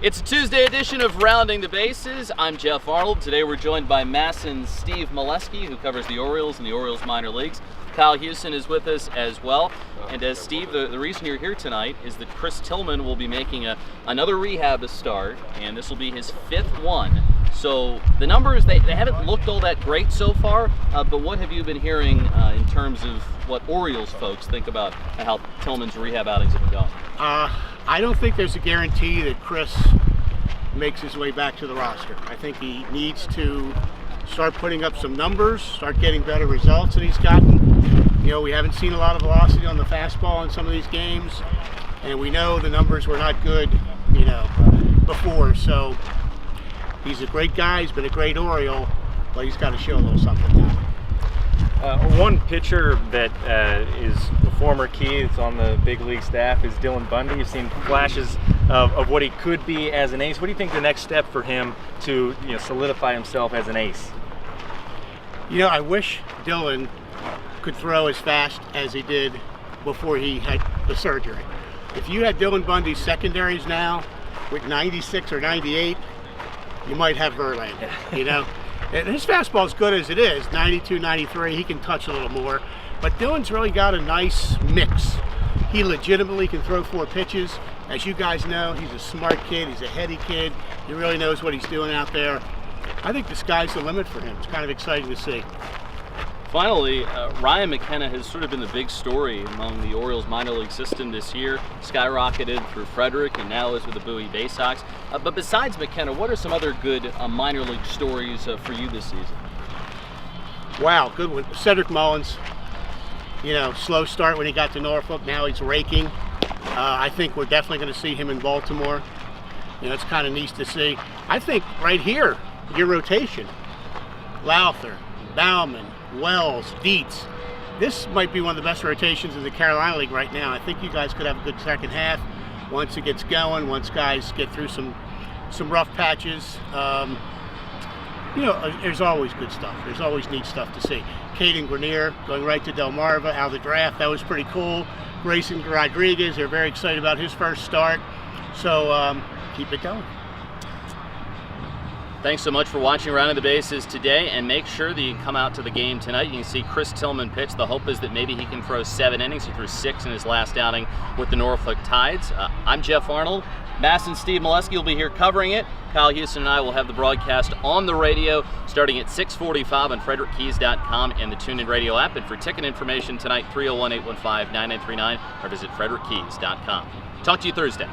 It's a Tuesday edition of Rounding the Bases. I'm Geoff Arnold. Today we're joined by MASN's Steve Melewski, who covers the Orioles and the Orioles minor leagues. Kyle Houston is with us as well. And as Steve, the reason you're here tonight is that Chris Tillman will be making another rehab start, and this will be his fifth one. So the numbers, they haven't looked all that great so far, but what have you been hearing in terms of what Orioles folks think about how Tillman's rehab outings have been going? I don't think there's a guarantee that Chris makes his way back to the roster. I think he needs to start putting up some numbers, start getting better results than he's gotten. You know, we haven't seen a lot of velocity on the fastball in some of these games, and we know the numbers were not good, before. So he's a great guy, he's been a great Oriole, but he's got to show a little something now. One pitcher that is a former key that's on the big league staff is Bundy. You've seen flashes of what he could be as an ace. What do you think the next step for him to solidify himself as an ace? I wish Dylan could throw as fast as he did before he had the surgery. If you had Dylan Bundy's secondaries now with 96 or 98, you might have Verlander, And his fastball is good as it is, 92, 93, he can touch a little more. But Dylan's really got a nice mix. He legitimately can throw 4 pitches. As you guys know, he's a smart kid, he's a heady kid. He really knows what he's doing out there. I think the sky's the limit for him. It's kind of exciting to see. Finally, Ryan McKenna has sort of been the big story among the Orioles minor league system this year. Skyrocketed through Frederick and now is with the Bowie Bay Sox. But besides McKenna, what are some other good minor league stories for you this season? Wow, good one. Cedric Mullins, slow start when he got to Norfolk. Now he's raking. I think we're definitely going to see him in Baltimore. It's kind of neat to see. I think right here, your rotation, Lowther, Bauman, Wells, Dietz. This might be one of the best rotations in the Carolina League right now. I think you guys could have a good second half once it gets going, once guys get through some rough patches. There's always good stuff. There's always neat stuff to see. Caden Grenier going right to Delmarva out of the draft. That was pretty cool. Grayson Rodriguez, they're very excited about his first start. So keep it going. Thanks so much for watching Rounding the Bases today, and make sure that you come out to the game tonight. You can see Chris Tillman pitch. The hope is that maybe he can throw 7 innings. He threw 6 in his last outing with the Norfolk Tides. I'm Geoff Arnold. MASN Steve Melewski will be here covering it. Kyle Houston and I will have the broadcast on the radio starting at 6:45 on FrederickKeys.com and the TuneIn Radio app. And for ticket information tonight, 301-815-9939, or visit FrederickKeys.com. Talk to you Thursday.